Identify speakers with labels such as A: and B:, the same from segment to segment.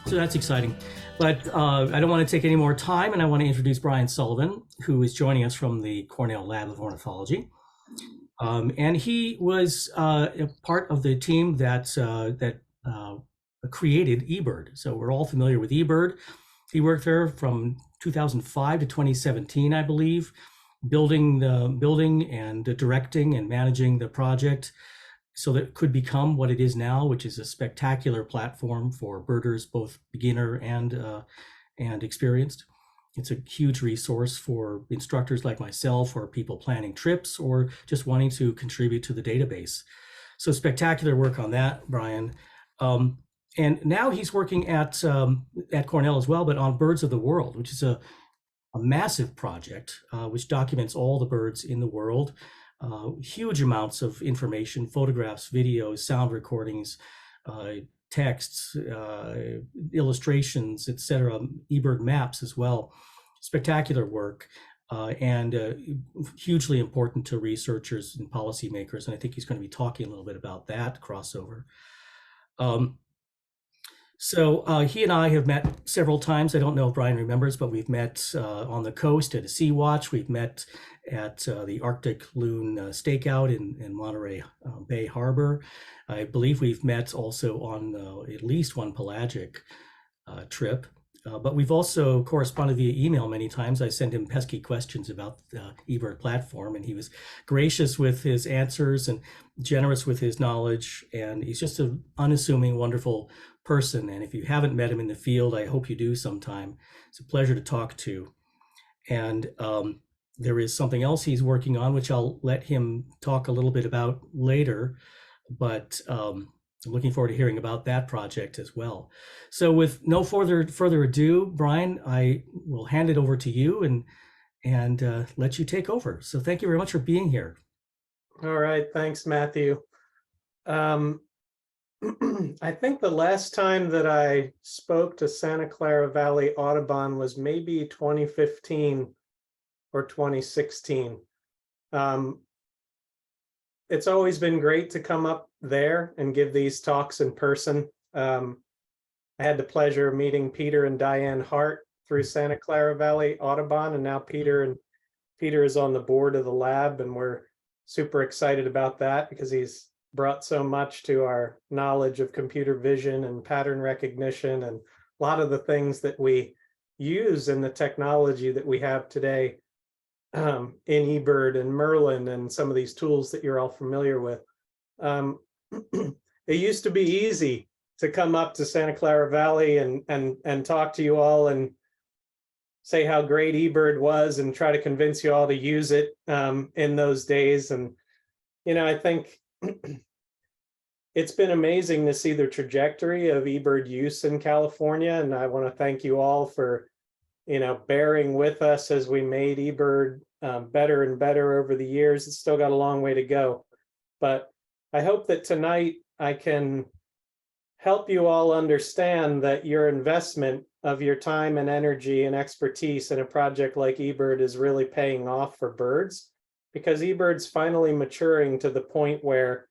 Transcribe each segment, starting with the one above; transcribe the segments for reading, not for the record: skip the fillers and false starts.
A: So that's exciting. But I don't want to take any more time, and I want to introduce Brian Sullivan, who is joining us from the Cornell Lab of Ornithology. And he was a part of the team that created eBird. So we're all familiar with eBird. He worked there from 2005 to 2017, I believe, building and directing and managing the project so that it could become what it is now, which is a spectacular platform for birders, both beginner and experienced. It's a huge resource for instructors like myself or people planning trips or just wanting to contribute to the database. So spectacular work on that, Brian. And now he's working at Cornell as well, but on Birds of the World, which is a massive project which documents all the birds in the world. Huge amounts of information, photographs, videos, sound recordings, texts, illustrations, etc., eBird maps as well. Spectacular work and hugely important to researchers and policymakers. And I think he's going to be talking a little bit about that crossover. So he and I have met several times. I don't know if Brian remembers, but we've met on the coast at a Sea Watch. We've met at the Arctic Loon Stakeout in Monterey Bay Harbor. I believe we've met also on at least one pelagic trip. But we've also corresponded via email many times. I sent him pesky questions about the eBird platform, and he was gracious with his answers and generous with his knowledge. And he's just an unassuming, wonderful person. And if you haven't met him in the field, I hope you do sometime. It's a pleasure to talk to. And there is something else he's working on, which I'll let him talk a little bit about later. But I'm looking forward to hearing about that project as well. So with no further ado, Brian, I will hand it over to you and let you take over. So thank you very much for being here.
B: All right, thanks, Matthew. I think the last time that I spoke to Santa Clara Valley Audubon was maybe 2015 or 2016. It's always been great to come up there and give these talks in person. I had the pleasure of meeting Peter and Diane Hart through Santa Clara Valley Audubon, and now Peter is on the board of the lab, and we're super excited about that because he's brought so much to our knowledge of computer vision and pattern recognition and a lot of the things that we use in the technology that we have today in eBird and Merlin and some of these tools that you're all familiar with. It used to be easy to come up to Santa Clara Valley and talk to you all and say how great eBird was and try to convince you all to use it in those days. And, I think it's been amazing to see the trajectory of eBird use in California. And I want to thank you all for, bearing with us as we made eBird better and better over the years. It's still got a long way to go. But I hope that tonight I can help you all understand that your investment of your time and energy and expertise in a project like eBird is really paying off for birds, because eBird's finally maturing to the point where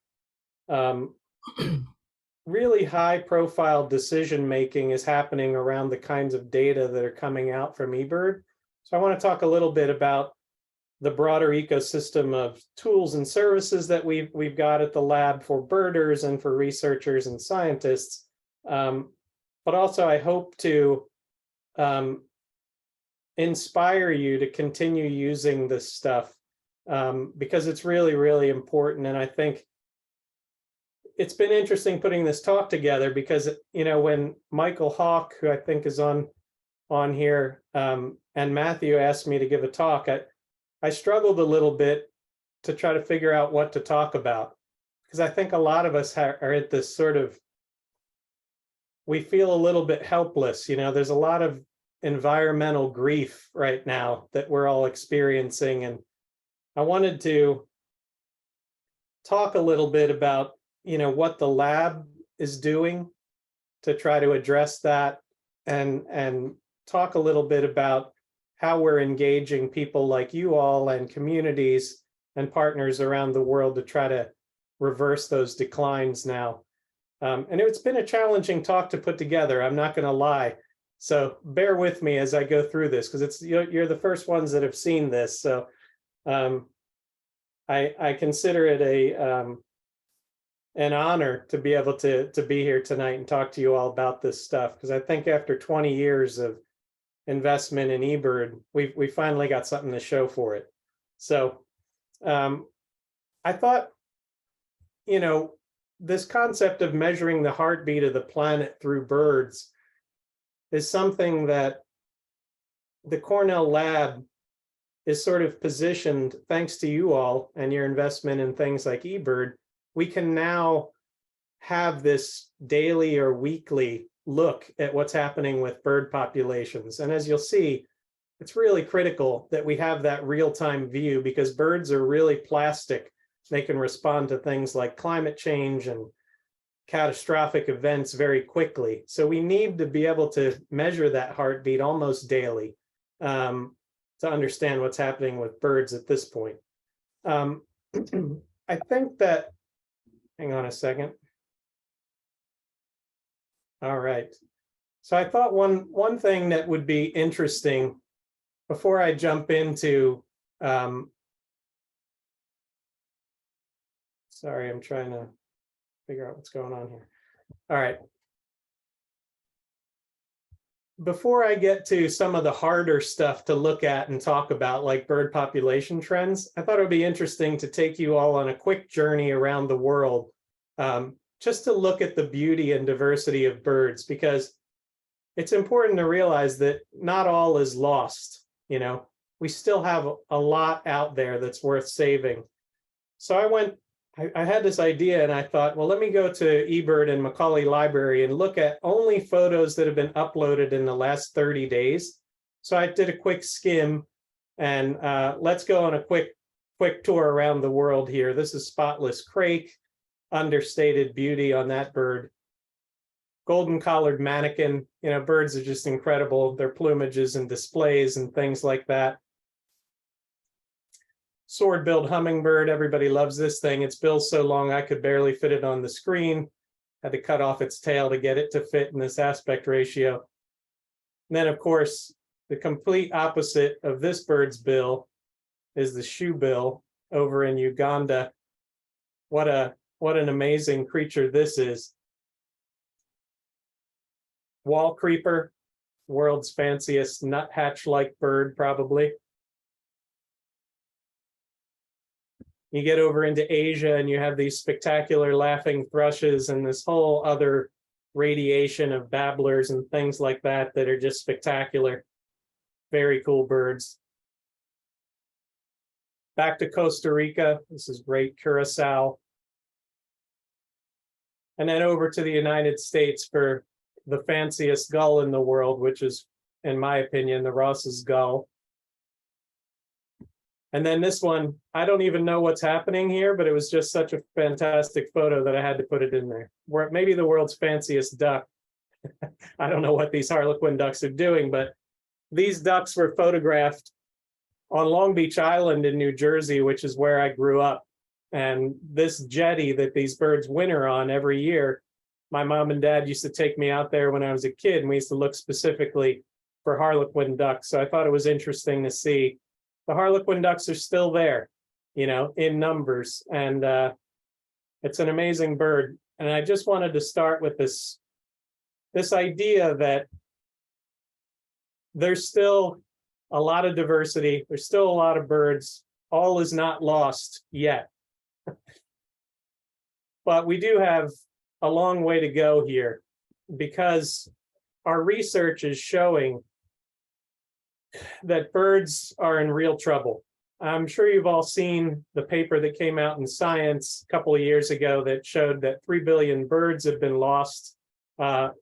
B: really high profile decision making is happening around the kinds of data that are coming out from eBird. So I want to talk a little bit about the broader ecosystem of tools and services that we've got at the lab for birders and for researchers and scientists. But also I hope to inspire you to continue using this stuff because it's really, really important. And I think it's been interesting putting this talk together because, when Michael Hawk, who I think is on here, and Matthew asked me to give a talk, I struggled a little bit to try to figure out what to talk about, because I think a lot of us are at this sort of, we feel a little bit helpless. There's a lot of environmental grief right now that we're all experiencing. And I wanted to talk a little bit about, what the lab is doing to try to address that, and talk a little bit about how we're engaging people like you all and communities and partners around the world to try to reverse those declines now. And it's been a challenging talk to put together, I'm not going to lie. So bear with me as I go through this, because it's you're the first ones that have seen this. So I consider it an honor to be able to be here tonight and talk to you all about this stuff, because I think after 20 years of investment in eBird, we finally got something to show for it. So I thought, this concept of measuring the heartbeat of the planet through birds is something that the Cornell Lab is sort of positioned, thanks to you all and your investment in things like eBird. We can now have this daily or weekly look at what's happening with bird populations. And as you'll see, it's really critical that we have that real-time view, because birds are really plastic. They can respond to things like climate change and catastrophic events very quickly. So we need to be able to measure that heartbeat almost daily to understand what's happening with birds at this point. I think that, hang on a second. All right. So I thought one thing that would be interesting before I jump into, sorry, I'm trying to figure out what's going on here. All right. Before I get to some of the harder stuff to look at and talk about, like bird population trends, I thought it would be interesting to take you all on a quick journey around the world, just to look at the beauty and diversity of birds, because it's important to realize that not all is lost. We still have a lot out there that's worth saving. So I had this idea and I thought, well, let me go to eBird and Macaulay Library and look at only photos that have been uploaded in the last 30 days. So I did a quick skim, and let's go on a quick tour around the world here. This is spotless crake, understated beauty on that bird. Golden collared manakin, birds are just incredible. Their plumages and displays and things like that. Sword-billed hummingbird, everybody loves this thing. Its bill's so long I could barely fit it on the screen. Had to cut off its tail to get it to fit in this aspect ratio. And then, of course, the complete opposite of this bird's bill is the shoebill over in Uganda. What an amazing creature this is. Wall creeper, world's fanciest nuthatch-like bird, probably. You get over into Asia and you have these spectacular laughing thrushes and this whole other radiation of babblers and things like that are just spectacular. Very cool birds. Back to Costa Rica. This is great Curacao. And then over to the United States for the fanciest gull in the world, which is, in my opinion, the Ross's gull. And then this one, I don't even know what's happening here, but it was just such a fantastic photo that I had to put it in there. Maybe the world's fanciest duck. I don't know what these harlequin ducks are doing, but these ducks were photographed on Long Beach Island in New Jersey, which is where I grew up. And this jetty that these birds winter on every year, my mom and dad used to take me out there when I was a kid, and we used to look specifically for harlequin ducks. So I thought it was interesting to see. The harlequin ducks are still there, in numbers, and it's an amazing bird. And I just wanted to start with this idea that there's still a lot of diversity. There's still a lot of birds. All is not lost yet. But we do have a long way to go here, because our research is showing that birds are in real trouble. I'm sure you've all seen the paper that came out in Science a couple of years ago that showed that 3 billion birds have been lost over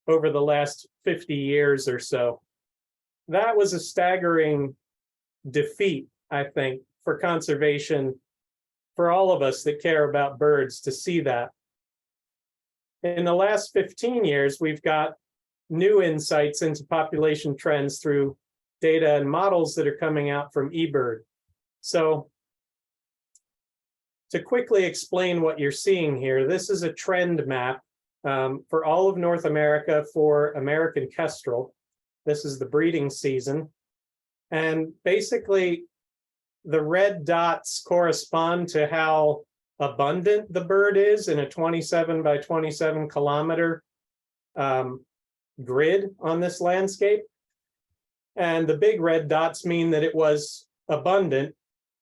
B: the last 50 years or so. That was a staggering defeat, I think, for conservation, for all of us that care about birds to see that. In the last 15 years, we've got new insights into population trends through data and models that are coming out from eBird. So to quickly explain what you're seeing here, this is a trend map for all of North America for American kestrel. This is the breeding season. And basically, the red dots correspond to how abundant the bird is in a 27 by 27 kilometer grid on this landscape. And the big red dots mean that it was abundant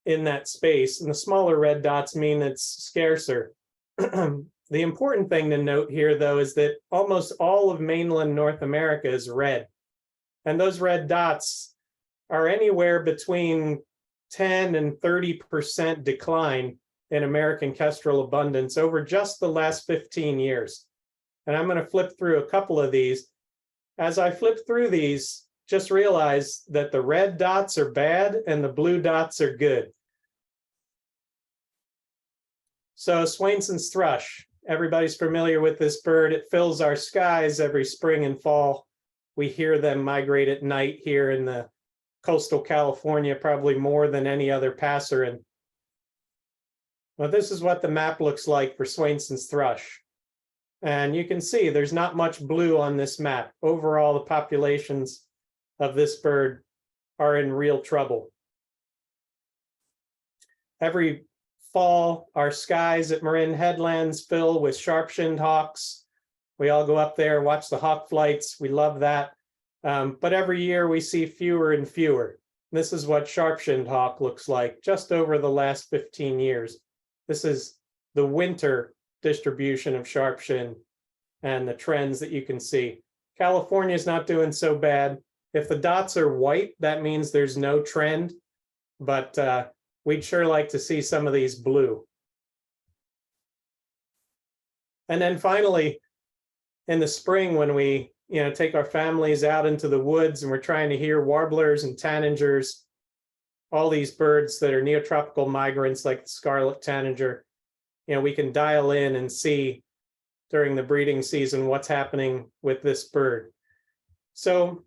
B: in that space, and the smaller red dots mean it's scarcer. The important thing to note here, though, is that almost all of mainland North America is red. And those red dots are anywhere between 10 and 30% decline in American kestrel abundance over just the last 15 years. And I'm going to flip through a couple of these. As I flip through these, just realize that the red dots are bad and the blue dots are good. So Swainson's thrush, everybody's familiar with this bird. It fills our skies every spring and fall. We hear them migrate at night here in the coastal California, probably more than any other passerin. Well, this is what the map looks like for Swainson's thrush. And you can see there's not much blue on this map. Overall, the populations of this bird are in real trouble. Every fall, our skies at Marin Headlands fill with sharp-shinned hawks. We all go up there, watch the hawk flights. We love that. But every year we see fewer and fewer. This is what sharp-shinned hawk looks like just over the last 15 years. This is the winter distribution of sharp-shin and the trends that you can see. California is not doing so bad. If the dots are white, that means there's no trend, but we'd sure like to see some of these blue. And then finally, in the spring, when we take our families out into the woods and we're trying to hear warblers and tanagers, all these birds that are neotropical migrants like the scarlet tanager, we can dial in and see during the breeding season what's happening with this bird. So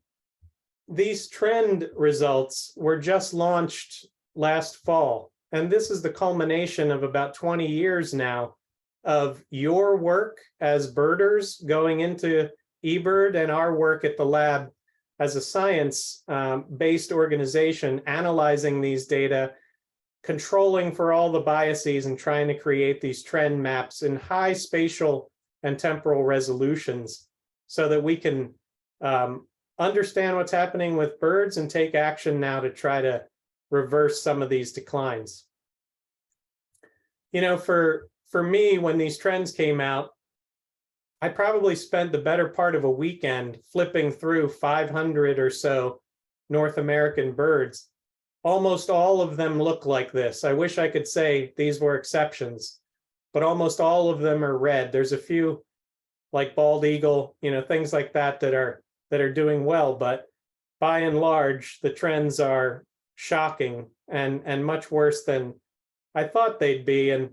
B: these trend results were just launched last fall, and this is the culmination of about 20 years now of your work as birders going into eBird and our work at the lab as a science-based organization, analyzing these data, controlling for all the biases and trying to create these trend maps in high spatial and temporal resolutions so that we can understand what's happening with birds and take action now to try to reverse some of these declines. For me, when these trends came out, I probably spent the better part of a weekend flipping through 500 or so North American birds. Almost all of them look like this. I wish I could say these were exceptions, but almost all of them are red. There's a few like bald eagle, things like that that are doing well, but by and large, the trends are shocking and much worse than I thought they'd be. And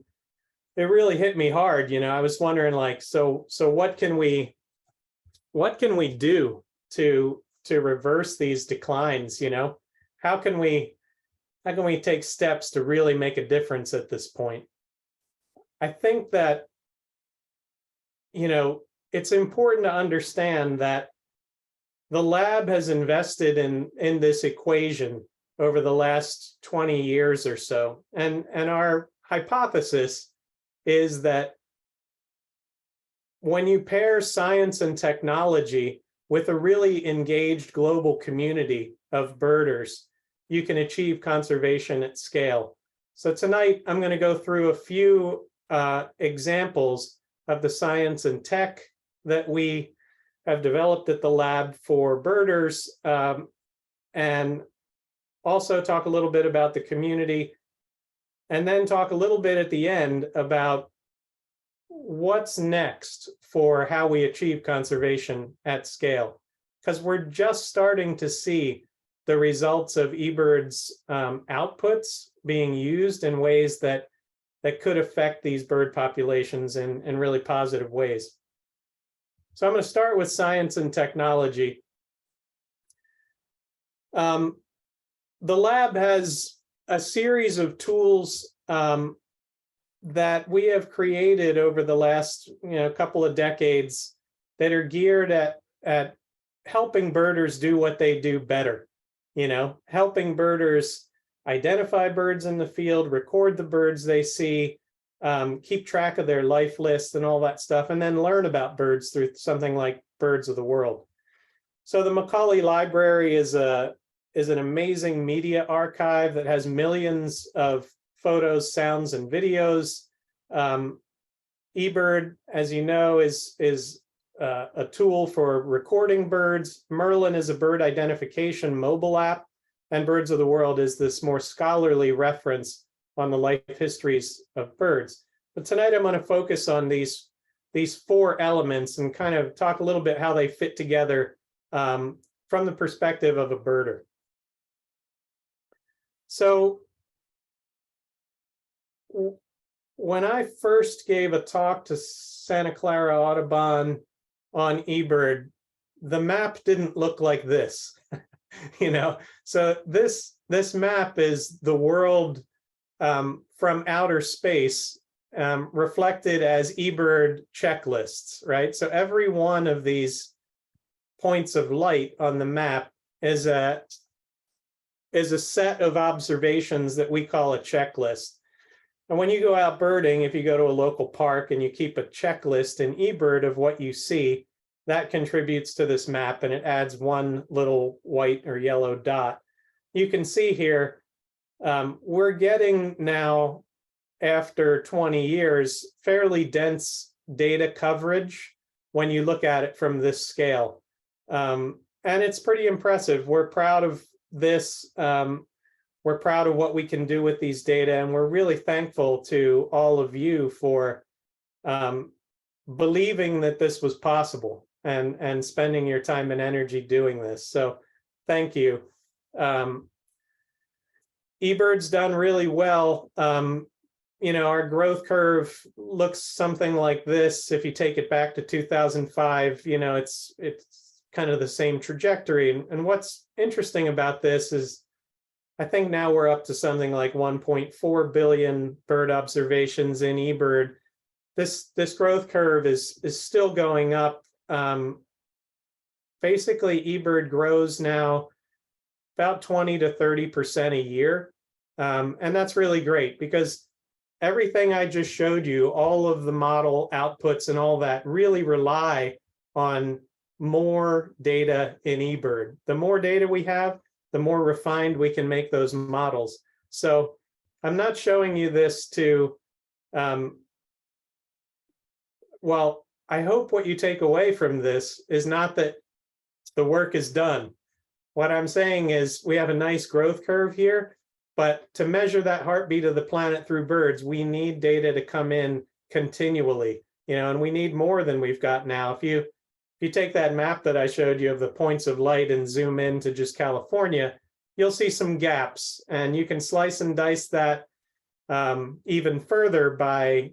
B: it really hit me hard. I was wondering, so what can we do to reverse these declines? How can we take steps to really make a difference at this point? I think that it's important to understand that the lab has invested in this equation over the last 20 years or so, and our hypothesis is that when you pair science and technology with a really engaged global community of birders, you can achieve conservation at scale. So tonight, I'm going to go through a few examples of the science and tech that we have developed at the lab for birders, and also talk a little bit about the community, and then talk a little bit at the end about what's next for how we achieve conservation at scale. Because we're just starting to see the results of eBird's outputs being used in ways that could affect these bird populations in really positive ways. So I'm going to start with science and technology. The lab has a series of tools that that we have created over the last couple of decades that are geared at helping birders do what they do better. Helping birders identify birds in the field, record the birds they see, keep track of their life list and all that stuff, and then learn about birds through something like Birds of the World. So the Macaulay Library is an amazing media archive that has millions of photos, sounds, and videos. eBird, as you know, is a tool for recording birds. Merlin is a bird identification mobile app, and Birds of the World is this more scholarly reference on the life histories of birds. But tonight I'm going to focus on these four elements and kind of talk a little bit how they fit together from the perspective of a birder. So when I first gave a talk to Santa Clara Audubon on eBird, the map didn't look like this. So this map is the world from outer space reflected as eBird checklists, right? So every one of these points of light on the map is a set of observations that we call a checklist. And when you go out birding, if you go to a local park and you keep a checklist in eBird of what you see, that contributes to this map, and it adds one little white or yellow dot. You can see here, we're getting now, after 20 years, fairly dense data coverage when you look at it from this scale. And it's pretty impressive. We're proud of this. We're proud of what we can do with these data, and we're really thankful to all of you for believing that this was possible and spending your time and energy doing this. So thank you. eBird's done really well. Our growth curve looks something like this. If you take it back to 2005, it's kind of the same trajectory. And what's interesting about this is I think now we're up to something like 1.4 billion bird observations in eBird. This growth curve is still going up. Basically, eBird grows now about 20 to 30% a year. And that's really great because everything I just showed you, all of the model outputs and all that really rely on more data in eBird. The more data we have, the more refined we can make those models. So I'm not showing you this to, well, I hope what you take away from this is not that the work is done. What I'm saying is we have a nice growth curve here, but to measure that heartbeat of the planet through birds, we need data to come in continually, and we need more than we've got now. If you take that map that I showed you of the points of light and zoom in to just California, you'll see some gaps, and you can slice and dice that even further by,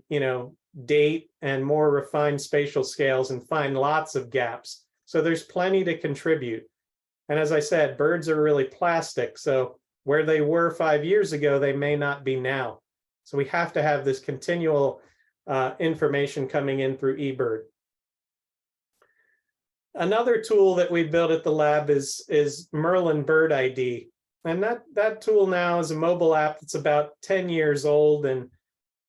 B: date and more refined spatial scales and find lots of gaps. So there's plenty to contribute. And as I said, birds are really plastic. So where they were 5 years ago, they may not be now. So we have to have this continual information coming in through eBird. Another tool that we built at the lab is Merlin Bird ID. And that tool now is a mobile app that's about 10 years old. And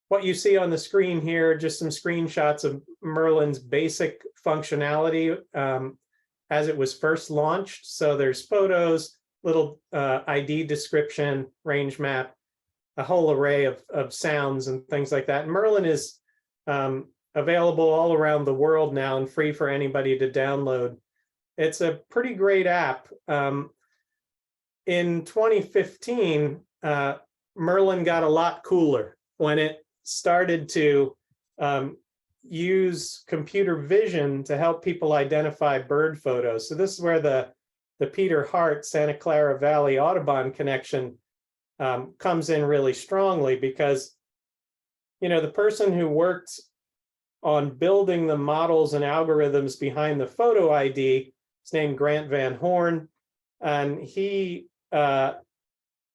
B: what you see on the screen here, just some screenshots of Merlin's basic functionality as it was first launched. So there's photos, little ID description, range map, a whole array of sounds and things like that. And Merlin is available all around the world now and free for anybody to download. It's a pretty great app. In 2015, Merlin got a lot cooler when it started to use computer vision to help people identify bird photos. So this is where the Peter Hart Santa Clara Valley Audubon connection comes in really strongly, because the person who worked on building the models and algorithms behind the photo ID is named Grant Van Horn, and he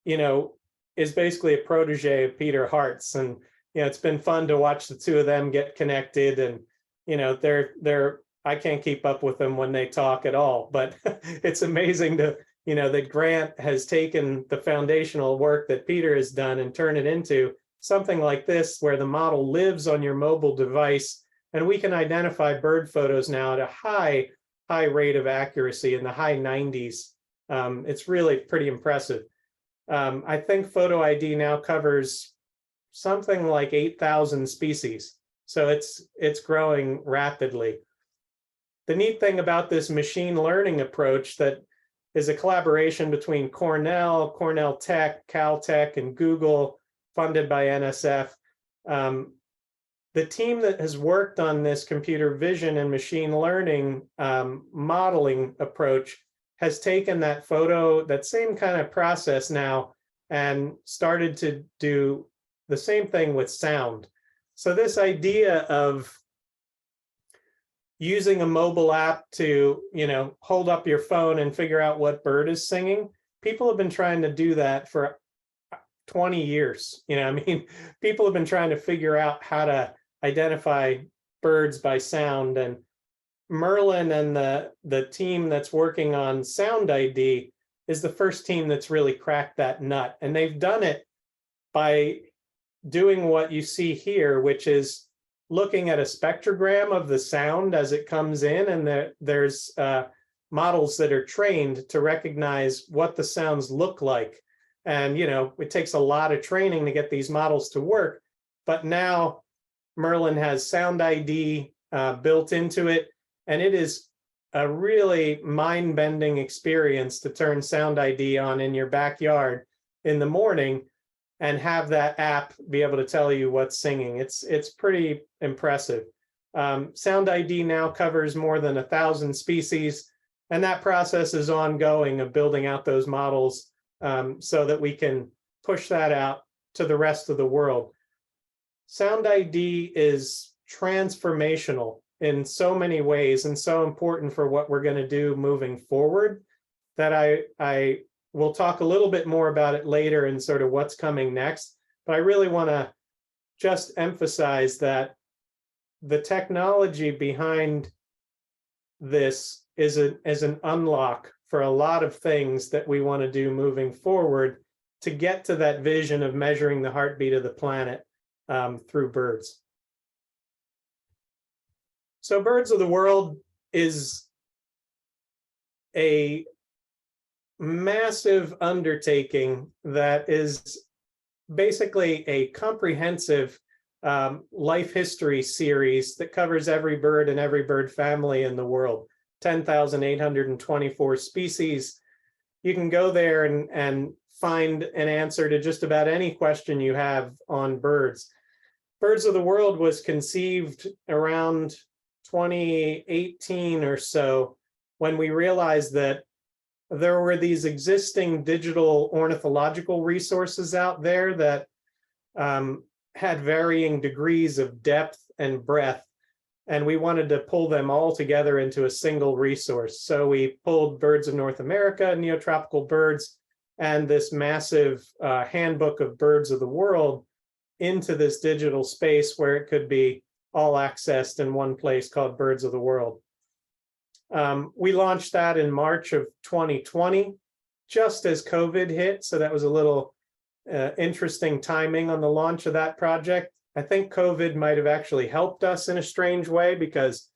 B: is basically a protege of Peter Hart's. And it's been fun to watch the two of them get connected, and they're I can't keep up with them when they talk at all, but it's amazing to that Grant has taken the foundational work that Peter has done and turned it into something like this, where the model lives on your mobile device, and we can identify bird photos now at a high rate of accuracy in the high 90s. It's really pretty impressive. I think Photo ID now covers something like 8,000 species, so it's growing rapidly. The neat thing about this machine learning approach that is a collaboration between Cornell, Cornell Tech, Caltech, and Google, funded by NSF. The team that has worked on this computer vision and machine learning modeling approach has taken that same kind of process now, and started to do the same thing with sound. So this idea of using a mobile app to, hold up your phone and figure out what bird is singing, people have been trying to do that for 20 years. People have been trying to figure out how to identify birds by sound, and Merlin and the team that's working on Sound ID is the first team that's really cracked that nut. And they've done it by doing what you see here, which is looking at a spectrogram of the sound as it comes in, and there's models that are trained to recognize what the sounds look like. And it takes a lot of training to get these models to work, but now Merlin has Sound ID built into it, and it is a really mind-bending experience to turn Sound ID on in your backyard in the morning and have that app be able to tell you what's singing. It's pretty impressive. Sound ID now covers more than 1,000 species, and that process is ongoing of building out those models so that we can push that out to the rest of the world. Sound ID is transformational in so many ways and so important for what we're going to do moving forward that I will talk a little bit more about it later and sort of what's coming next. But I really want to just emphasize that the technology behind this is an unlock for a lot of things that we want to do moving forward to get to that vision of measuring the heartbeat of the planet through birds. So Birds of the World is a massive undertaking that is basically a comprehensive life history series that covers every bird and every bird family in the world, 10,824 species. You can go there and find an answer to just about any question you have on birds. Birds of the World was conceived around 2018 or so, when we realized that there were these existing digital ornithological resources out there that had varying degrees of depth and breadth, and we wanted to pull them all together into a single resource. So we pulled Birds of North America, Neotropical Birds, and this massive handbook of Birds of the World into this digital space where it could be all accessed in one place called Birds of the World. We launched that in March of 2020, just as COVID hit. So that was a little interesting timing on the launch of that project. I think COVID might have actually helped us in a strange way, because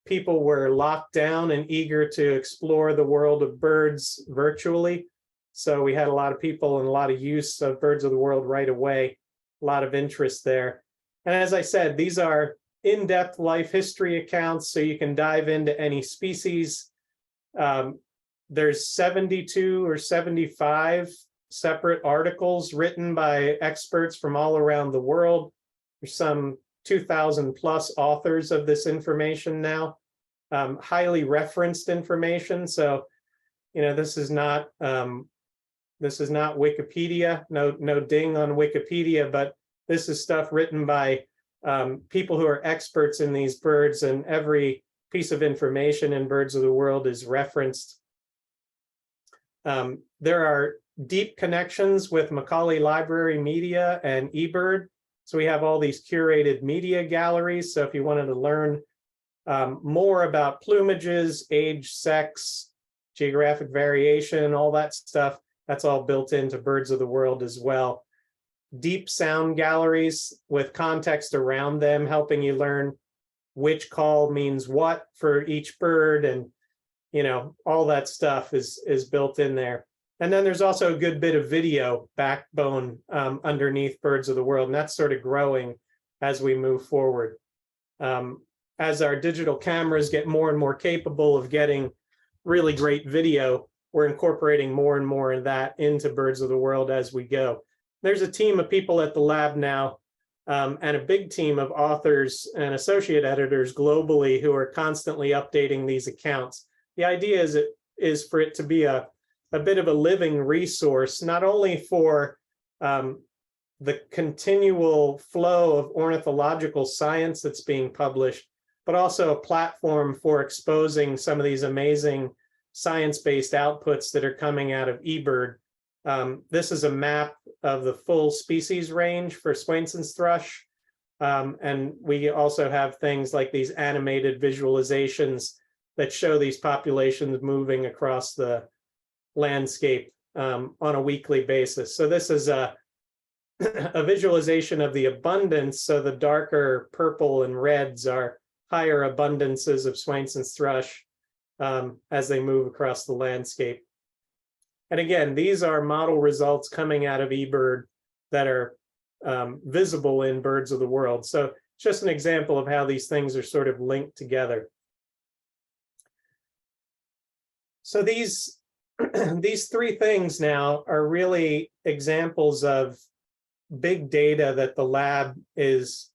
B: people were locked down and eager to explore the world of birds virtually. So we had a lot of people and a lot of use of Birds of the World right away, a lot of interest there. And as I said, these are in-depth life history accounts, so you can dive into any species. There's 72 or 75 separate articles written by experts from all around the world. There's some 2,000 plus authors of this information now, highly referenced information. So, this is not Wikipedia, no ding on Wikipedia, but this is stuff written by people who are experts in these birds, and every piece of information in Birds of the World is referenced. There are deep connections with Macaulay Library Media and eBird. So we have all these curated media galleries. So if you wanted to learn more about plumages, age, sex, geographic variation, all that stuff, that's all built into Birds of the World as well. Deep sound galleries with context around them, helping you learn which call means what for each bird, and all that stuff is built in there. And then there's also a good bit of video backbone underneath Birds of the World, and that's sort of growing as we move forward. As our digital cameras get more and more capable of getting really great video, we're incorporating more and more of that into Birds of the World as we go. There's a team of people at the lab now, and a big team of authors and associate editors globally who are constantly updating these accounts. The idea is for it to be a bit of a living resource, not only for the continual flow of ornithological science that's being published, but also a platform for exposing some of these amazing science-based outputs that are coming out of eBird. This is a map of the full species range for Swainson's thrush. And we also have things like these animated visualizations that show these populations moving across the landscape on a weekly basis. So this is a visualization of the abundance. So the darker purple and reds are higher abundances of Swainson's thrush as they move across the landscape. And again, these are model results coming out of eBird that are visible in Birds of the World. So just an example of how these things are sort of linked together. So these three things now are really examples of big data that the lab is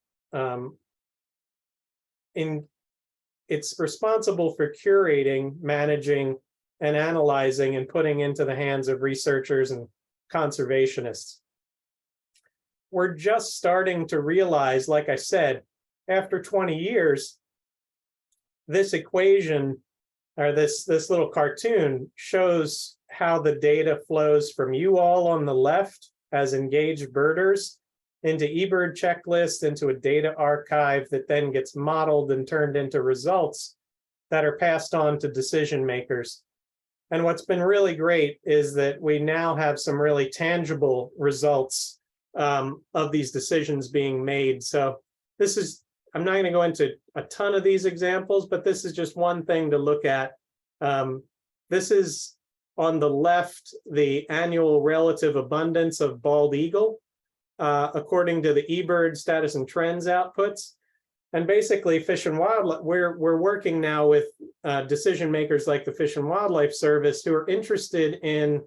B: it's responsible for curating, managing, and analyzing and putting into the hands of researchers and conservationists. We're just starting to realize, like I said, after 20 years, this equation, or this little cartoon, shows how the data flows from you all on the left as engaged birders into eBird checklist, into a data archive that then gets modeled and turned into results that are passed on to decision makers. And what's been really great is that we now have some really tangible results of these decisions being made. So this is, I'm not going to go into a ton of these examples, but this is just one thing to look at. This is on the left, the annual relative abundance of bald eagle, according to the eBird status and trends outputs. And basically, Fish and Wildlife, we're working now with decision makers like the Fish and Wildlife Service who are interested in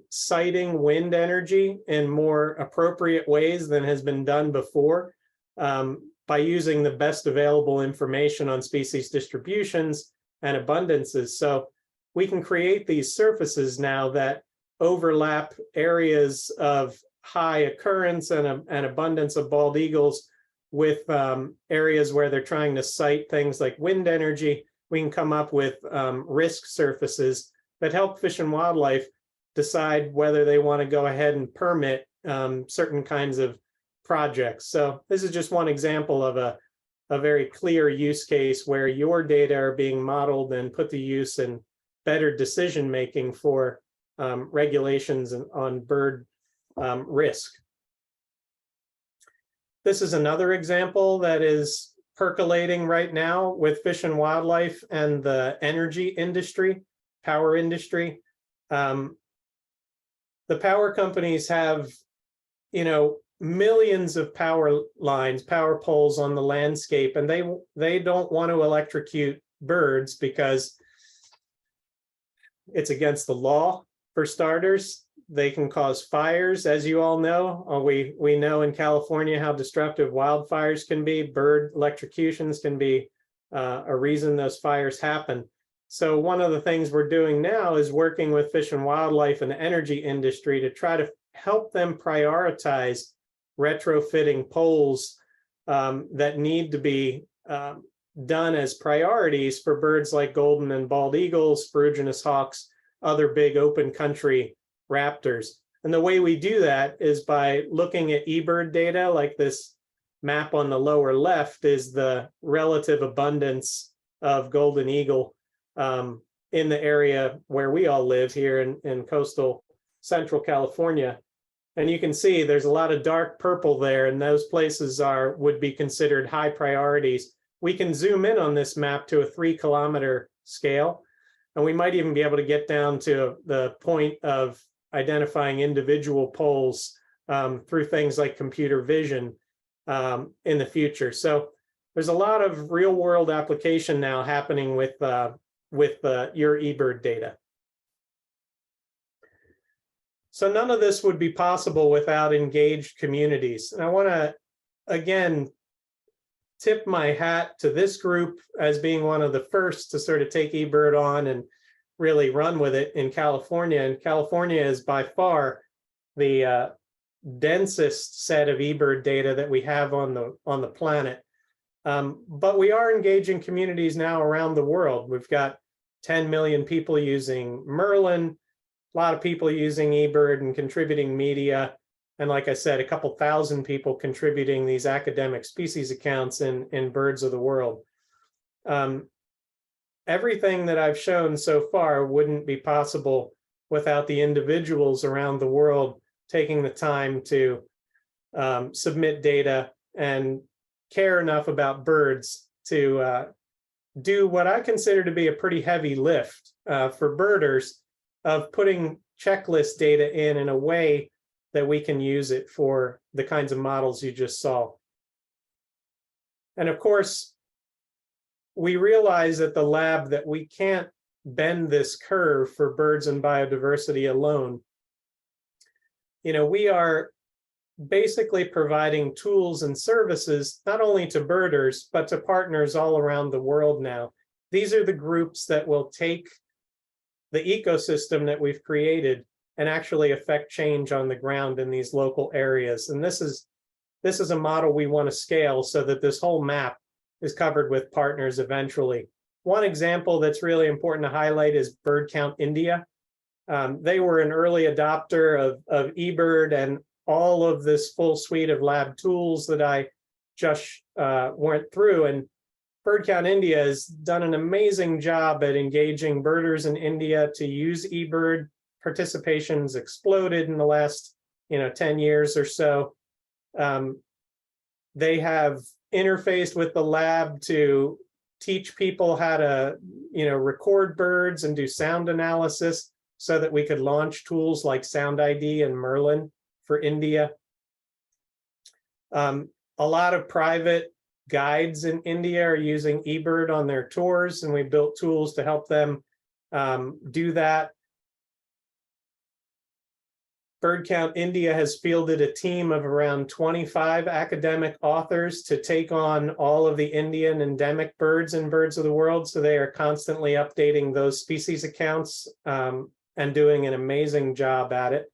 B: siting wind energy in more appropriate ways than has been done before, by using the best available information on species distributions and abundances. So we can create these surfaces now that overlap areas of high occurrence and abundance of bald eagles with areas where they're trying to site things like wind energy. We can come up with risk surfaces that help Fish and Wildlife decide whether they want to go ahead and permit certain kinds of projects. So this is just one example of a very clear use case where your data are being modeled and put to use in better decision making for regulations on bird risk. This is another example that is percolating right now with Fish and Wildlife and the energy industry, power industry. The power companies have, millions of power lines, power poles on the landscape, and they don't want to electrocute birds because it's against the law, for starters. They can cause fires, as you all know. We know in California how destructive wildfires can be. Bird electrocutions can be a reason those fires happen. So one of the things we're doing now is working with Fish and Wildlife and the energy industry to try to help them prioritize retrofitting poles that need to be done as priorities for birds like golden and bald eagles, ferruginous hawks, other big open country raptors. And the way we do that is by looking at eBird data, like this map on the lower left is the relative abundance of golden eagle in the area where we all live here in coastal Central California. And you can see there's a lot of dark purple there, and those places would be considered high priorities. We can zoom in on this map to a 3-kilometer scale, and we might even be able to get down to the point of identifying individual poles through things like computer vision in the future. So there's a lot of real world application now happening with your eBird data. So none of this would be possible without engaged communities. And I want to, again, tip my hat to this group as being one of the first to sort of take eBird on and really run with it in California. And California is by far the densest set of eBird data that we have on the planet. But we are engaging communities now around the world. We've got 10 million people using Merlin, a lot of people using eBird and contributing media. And like I said, a couple thousand people contributing these academic species accounts in Birds of the World. Everything that I've shown so far wouldn't be possible without the individuals around the world taking the time to submit data and care enough about birds to do what I consider to be a pretty heavy lift for birders of putting checklist data in a way that we can use it for the kinds of models you just saw. And of course, we realize at the lab that we can't bend this curve for birds and biodiversity alone. You know, we are basically providing tools and services not only to birders, but to partners all around the world now. These are the groups that will take the ecosystem that we've created and actually affect change on the ground in these local areas. And this is a model we want to scale so that this whole map is covered with partners eventually. One example that's really important to highlight is Bird Count India. They were an early adopter of eBird and all of this full suite of lab tools that I just went through. And Bird Count India has done an amazing job at engaging birders in India to use eBird. Participation's exploded in the last 10 years or so. They have interfaced with the lab to teach people how to record birds and do sound analysis so that we could launch tools like Sound ID and Merlin for India. A lot of private guides in India are using eBird on their tours, and we built tools to help them do that. Bird Count India has fielded a team of around 25 academic authors to take on all of the Indian endemic birds in Birds of the World. So they are constantly updating those species accounts and doing an amazing job at it.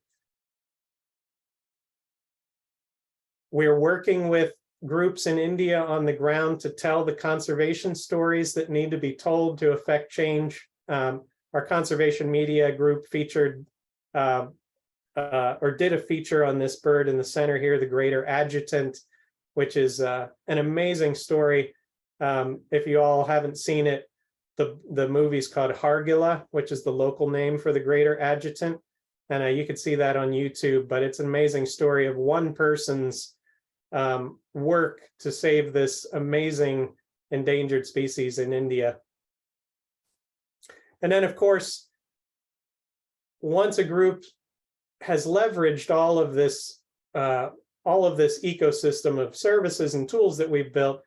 B: We're working with groups in India on the ground to tell the conservation stories that need to be told to affect change. Our conservation media group featured or did a feature on this bird in the center here, the greater adjutant, which is an amazing story. If you all haven't seen it, the movie's called Hargila, which is the local name for the greater adjutant. And you can see that on YouTube, but it's an amazing story of one person's work to save this amazing endangered species in India. And then, of course, once a group has leveraged all of this ecosystem of services and tools that we've built,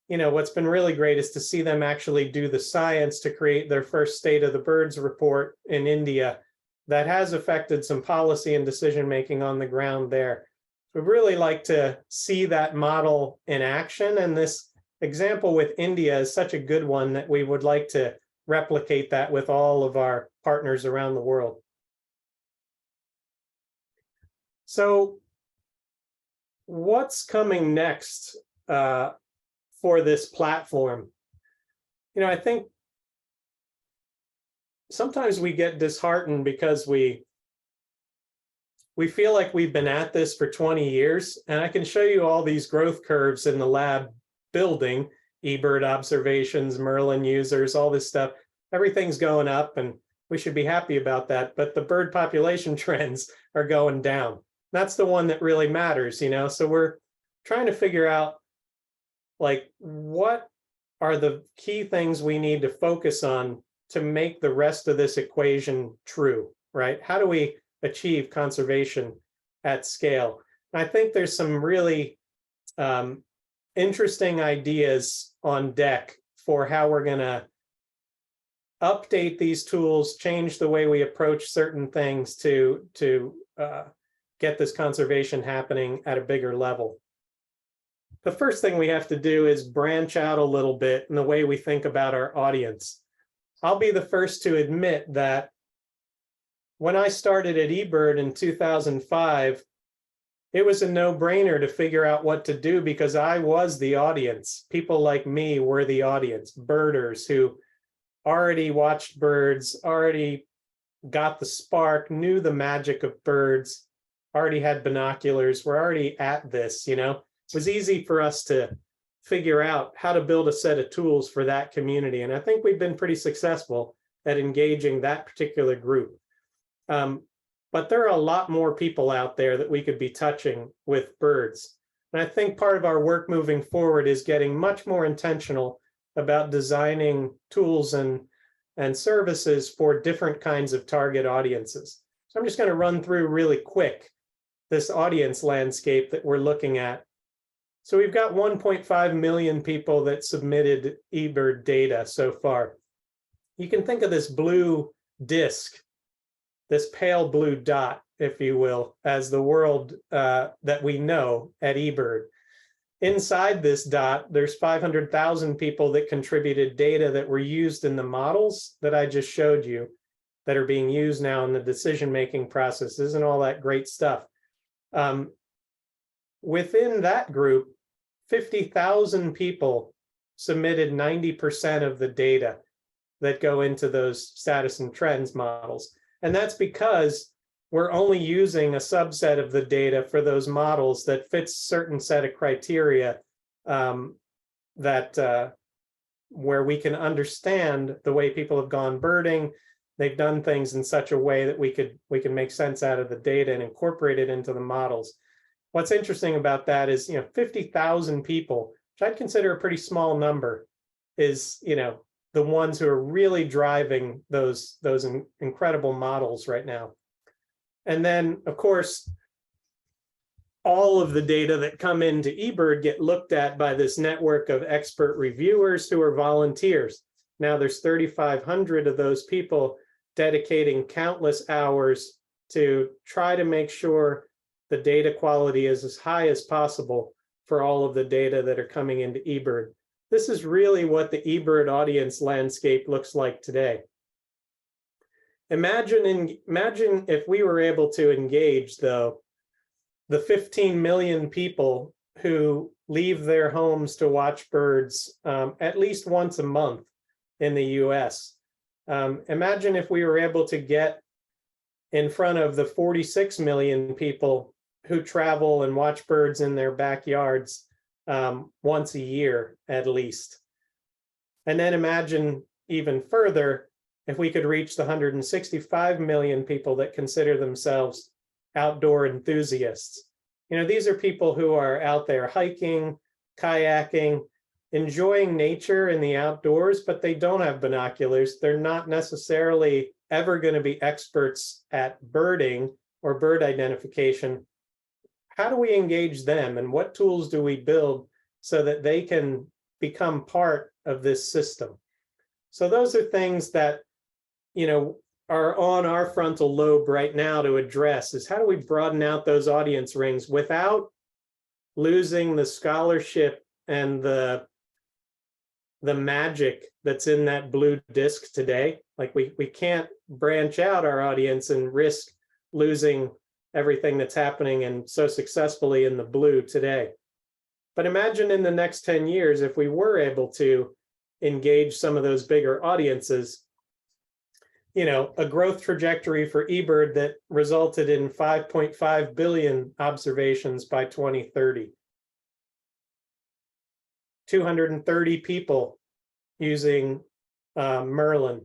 B: what's been really great is to see them actually do the science to create their first State of the Birds report in India that has affected some policy and decision-making on the ground there. We'd really like to see that model in action, and this example with India is such a good one that we would like to replicate that with all of our partners around the world. So what's coming next for this platform? I think sometimes we get disheartened because we we feel like we've been at this for 20 years, and I can show you all these growth curves in the lab building, eBird observations, Merlin users, all this stuff. Everything's going up, and we should be happy about that, but the bird population trends are going down. That's the one that really matters, you know? So we're trying to figure out, like, what are the key things we need to focus on to make the rest of this equation true, right? How do we achieve conservation at scale? And I think there's some really interesting ideas on deck for how we're going to update these tools, change the way we approach certain things to get this conservation happening at a bigger level. The first thing we have to do is branch out a little bit in the way we think about our audience. I'll be the first to admit that when I started at eBird in 2005, it was a no-brainer to figure out what to do because I was the audience. People like me were the audience, birders who already watched birds, already got the spark, knew the magic of birds, already had binoculars, were already at this, you know? It was easy for us to figure out how to build a set of tools for that community. And I think we've been pretty successful at engaging that particular group. But there are a lot more people out there that we could be touching with birds. And I think part of our work moving forward is getting much more intentional about designing tools and services for different kinds of target audiences. So I'm just going to run through really quick this audience landscape that we're looking at. So we've got 1.5 million people that submitted eBird data so far. You can think of this blue disk, this pale blue dot, if you will, as the world that we know at eBird. Inside this dot, there's 500,000 people that contributed data that were used in the models that I just showed you, that are being used now in the decision-making processes and all that great stuff. Within that group, 50,000 people submitted 90% of the data that go into those status and trends models. And that's because we're only using a subset of the data for those models that fits a certain set of criteria where we can understand the way people have gone birding. They've done things in such a way that we can make sense out of the data and incorporate it into the models. What's interesting about that is, 50,000 people, which I'd consider a pretty small number, is, the ones who are really driving those incredible models right now. And then, of course, all of the data that come into eBird get looked at by this network of expert reviewers who are volunteers. Now there's 3,500 of those people dedicating countless hours to try to make sure the data quality is as high as possible for all of the data that are coming into eBird. This is really what the eBird audience landscape looks like today. Imagine if we were able to engage, though, the 15 million people who leave their homes to watch birds at least once a month in the US. Imagine if we were able to get in front of the 46 million people who travel and watch birds in their backyards once a year at least. And then imagine even further if we could reach the 165 million people that consider themselves outdoor enthusiasts. These are people who are out there hiking, kayaking, enjoying nature in the outdoors, but they don't have binoculars. They're not necessarily ever going to be experts at birding or bird identification. How do we engage them, and what tools do we build so that they can become part of this system? So those are things that, are on our frontal lobe right now to address, is how do we broaden out those audience rings without losing the scholarship and the magic that's in that blue disc today. Like we can't branch out our audience and risk losing everything that's happening and so successfully in the blue today. But imagine in the next 10 years, if we were able to engage some of those bigger audiences, a growth trajectory for eBird that resulted in 5.5 billion observations by 2030. 230 people using Merlin.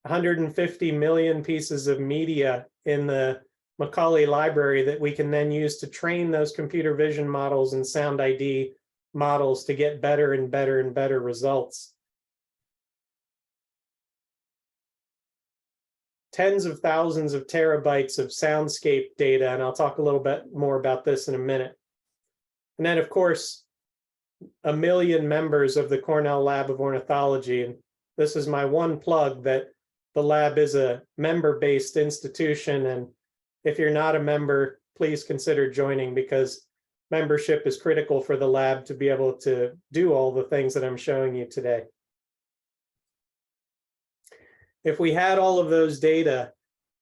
B: 150 million pieces of media in the Macaulay library that we can then use to train those computer vision models and sound ID models to get better and better and better results. Tens of thousands of terabytes of soundscape data, and I'll talk a little bit more about this in a minute. And then, of course, 1 million members of the Cornell Lab of Ornithology. And this is my one plug that the lab is a member-based institution. And if you're not a member, please consider joining, because membership is critical for the lab to be able to do all the things that I'm showing you today. If we had all of those data,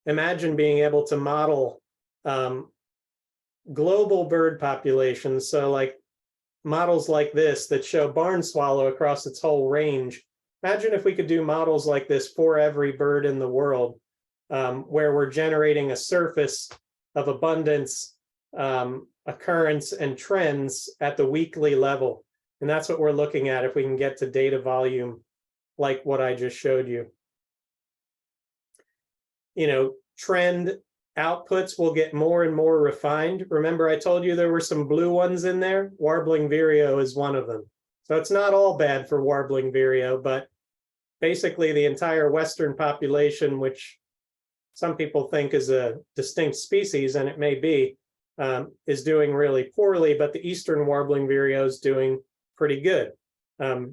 B: imagine being able to model global bird populations. So like models like this that show barn swallow across its whole range. Imagine if we could do models like this for every bird in the world, where we're generating a surface of abundance, occurrence, and trends at the weekly level. And that's what we're looking at if we can get to data volume like what I just showed you. Trend outputs will get more and more refined. Remember, I told you there were some blue ones in there? Warbling vireo is one of them. So it's not all bad for warbling vireo, but basically the entire Western population, which some people think is a distinct species, and it may be, is doing really poorly, but the Eastern warbling vireo is doing pretty good. The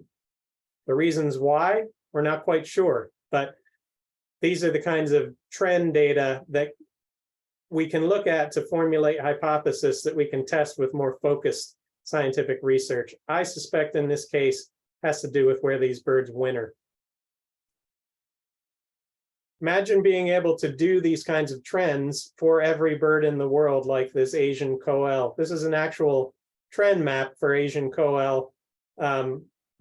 B: reasons why, we're not quite sure, but these are the kinds of trend data that we can look at to formulate hypotheses that we can test with more focused scientific research. I suspect in this case has to do with where these birds winter. Imagine being able to do these kinds of trends for every bird in the world, like this Asian coel. This is an actual trend map for Asian coel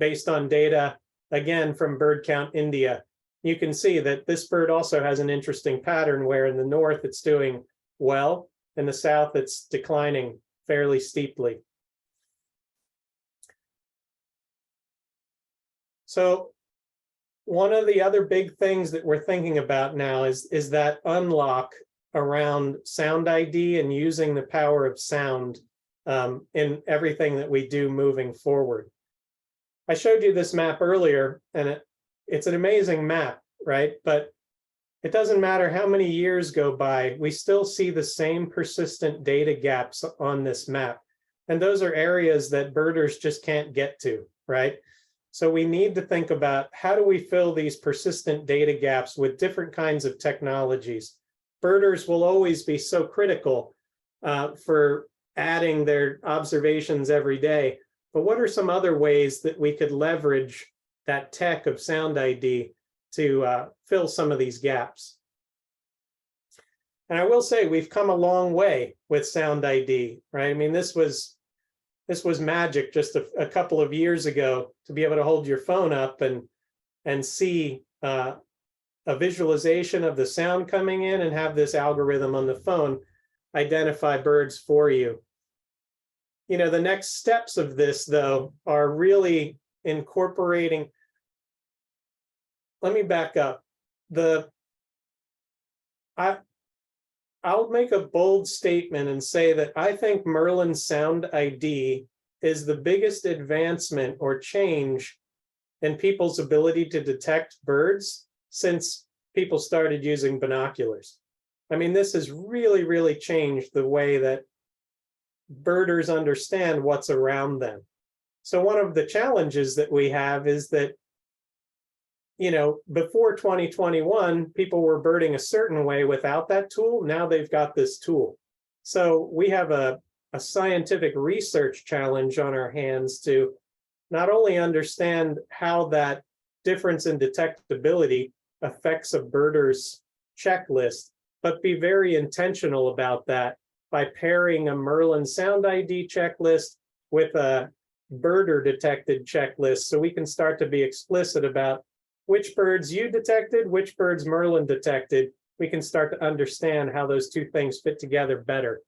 B: based on data, again, from Bird Count India. You can see that this bird also has an interesting pattern where in the north it's doing well, in the south it's declining fairly steeply. So one of the other big things that we're thinking about now is that unlock around sound ID and using the power of sound in everything that we do moving forward. I showed you this map earlier, and it's an amazing map, right? But it doesn't matter how many years go by, we still see the same persistent data gaps on this map. And those are areas that birders just can't get to, right? So we need to think about how do we fill these persistent data gaps with different kinds of technologies. Birders will always be so critical for adding their observations every day. But what are some other ways that we could leverage that tech of sound ID to fill some of these gaps? And I will say we've come a long way with sound ID, right? I mean, this was magic just a couple of years ago to be able to hold your phone up and see a visualization of the sound coming in and have this algorithm on the phone identify birds for you. The next steps of this, though, are really incorporating. Let me back up. I'll make a bold statement and say that I think Merlin Sound ID is the biggest advancement or change in people's ability to detect birds since people started using binoculars. I mean, this has really, really changed the way that birders understand what's around them. So one of the challenges that we have is that, before 2021, people were birding a certain way without that tool. Now they've got this tool. So we have a scientific research challenge on our hands to not only understand how that difference in detectability affects a birder's checklist, but be very intentional about that by pairing a Merlin Sound ID checklist with a birder detected checklist, so we can start to be explicit about which birds you detected, which birds Merlin detected, we can start to understand how those two things fit together better.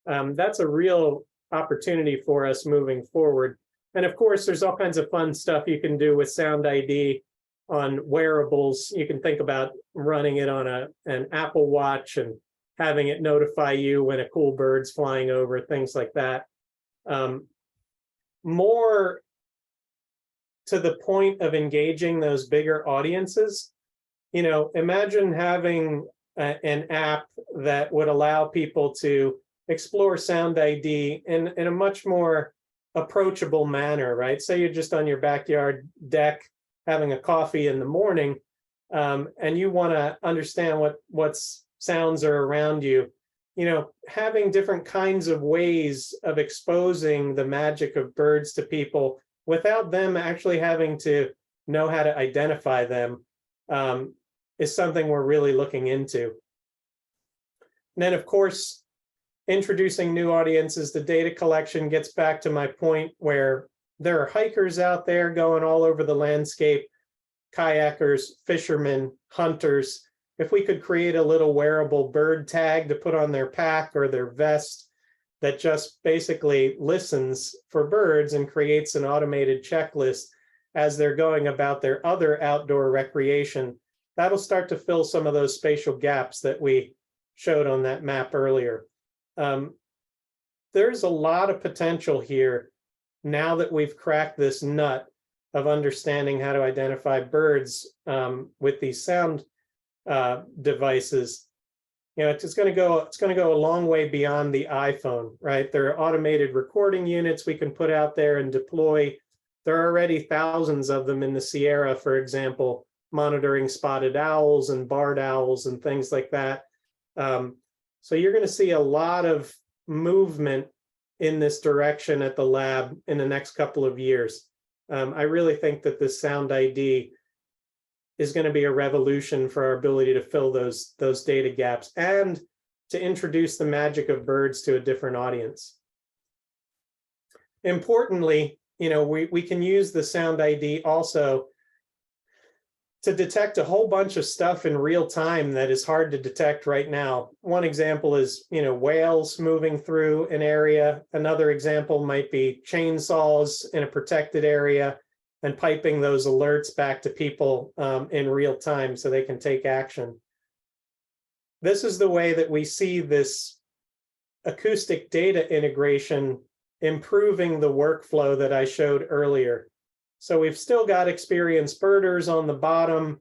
B: That's a real opportunity for us moving forward. And of course, there's all kinds of fun stuff you can do with Sound ID on wearables. You can think about running it on an Apple Watch and having it notify you when a cool bird's flying over, things like that. More to the point of engaging those bigger audiences, imagine having an app that would allow people to explore Sound ID in a much more approachable manner, right? Say you're just on your backyard deck having a coffee in the morning, and you want to understand what sounds are around you. Having different kinds of ways of exposing the magic of birds to people without them actually having to know how to identify them is something we're really looking into. And then, of course, introducing new audiences to data collection gets back to my point where there are hikers out there going all over the landscape, kayakers, fishermen, hunters. If we could create a little wearable bird tag to put on their pack or their vest that just basically listens for birds and creates an automated checklist as they're going about their other outdoor recreation, that'll start to fill some of those spatial gaps that we showed on that map earlier. There's a lot of potential here now that we've cracked this nut of understanding how to identify birds with these sound devices. It's going to go a long way beyond the iPhone, right? There are automated recording units we can put out there and deploy. There are already thousands of them in the Sierra, for example, monitoring spotted owls and barred owls and things like that. So you're going to see a lot of movement in this direction at the lab in the next couple of years. I really think that this Sound ID is going to be a revolution for our ability to fill those data gaps and to introduce the magic of birds to a different audience. Importantly, we can use the Sound ID also to detect a whole bunch of stuff in real time that is hard to detect right now. One example is, whales moving through an area. Another example might be chainsaws in a protected area and piping those alerts back to people in real time so they can take action. This is the way that we see this acoustic data integration improving the workflow that I showed earlier. So we've still got experienced birders on the bottom,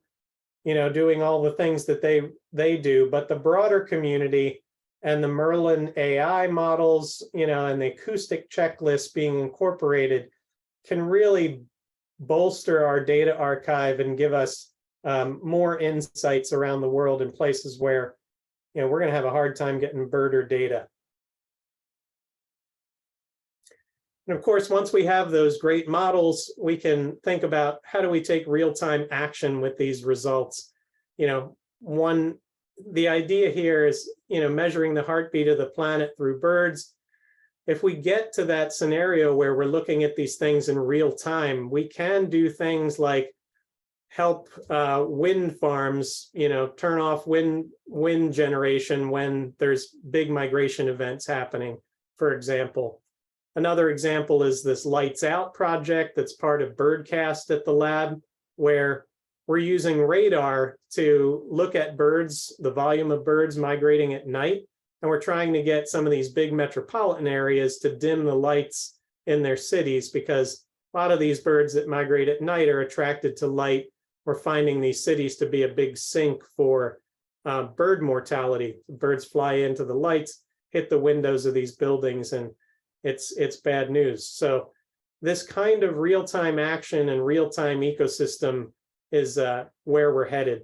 B: doing all the things that they do, but the broader community and the Merlin AI models, and the acoustic checklist being incorporated can really bolster our data archive and give us more insights around the world in places where, we're going to have a hard time getting birder data. And of course, once we have those great models, we can think about how do we take real-time action with these results. The idea here is, measuring the heartbeat of the planet through birds. If we get to that scenario where we're looking at these things in real time, we can do things like help wind farms, turn off wind generation when there's big migration events happening, for example. Another example is this Lights Out project that's part of Birdcast at the lab, where we're using radar to look at birds, the volume of birds migrating at night. And we're trying to get some of these big metropolitan areas to dim the lights in their cities, because a lot of these birds that migrate at night are attracted to light. We're finding these cities to be a big sink for bird mortality. Birds fly into the lights, hit the windows of these buildings, and it's bad news. So this kind of real-time action and real-time ecosystem is where we're headed.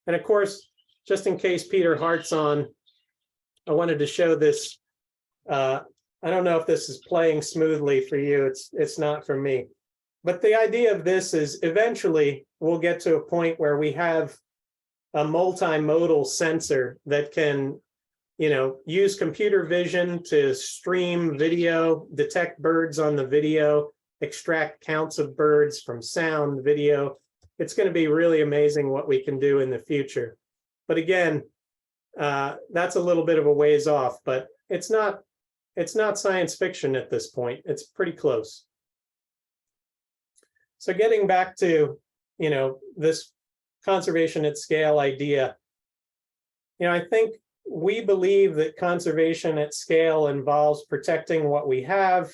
B: And of course, just in case Peter Hart's on, I wanted to show this. I don't know if this is playing smoothly for you. It's not for me. But the idea of this is eventually we'll get to a point where we have a multimodal sensor that can use computer vision to stream video, detect birds on the video, extract counts of birds from sound, video, it's going to be really amazing what we can do in the future. But again, that's a little bit of a ways off, but it's not science fiction at this point. It's pretty close. So getting back to, this conservation at scale idea, I think we believe that conservation at scale involves protecting what we have,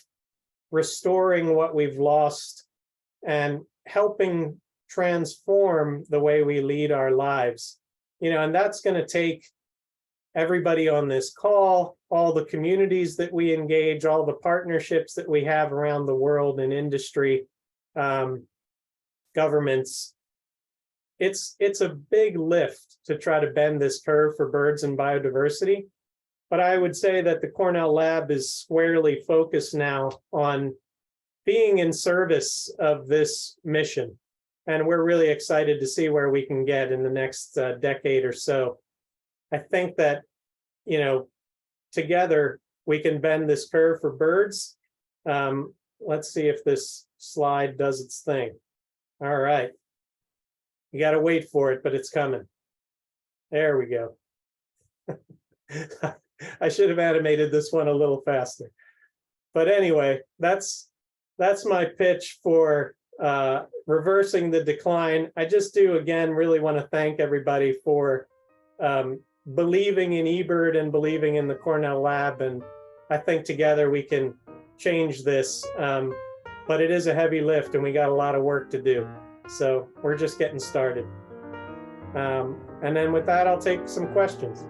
B: restoring what we've lost, and helping transform the way we lead our lives. And that's going to take everybody on this call, all the communities that we engage, all the partnerships that we have around the world in industry, governments. It's a big lift to try to bend this curve for birds and biodiversity. But I would say that the Cornell Lab is squarely focused now on being in service of this mission. And we're really excited to see where we can get in the next decade or so. I think that, together we can bend this curve for birds. Let's see if this slide does its thing. All right. You got to wait for it, but it's coming. There we go. I should have animated this one a little faster. But anyway, that's my pitch for reversing the decline. I just do, again, really want to thank everybody for believing in eBird and believing in the Cornell Lab. And I think together we can change this. But it is a heavy lift and we got a lot of work to do. So we're just getting started. And then with that, I'll take some questions.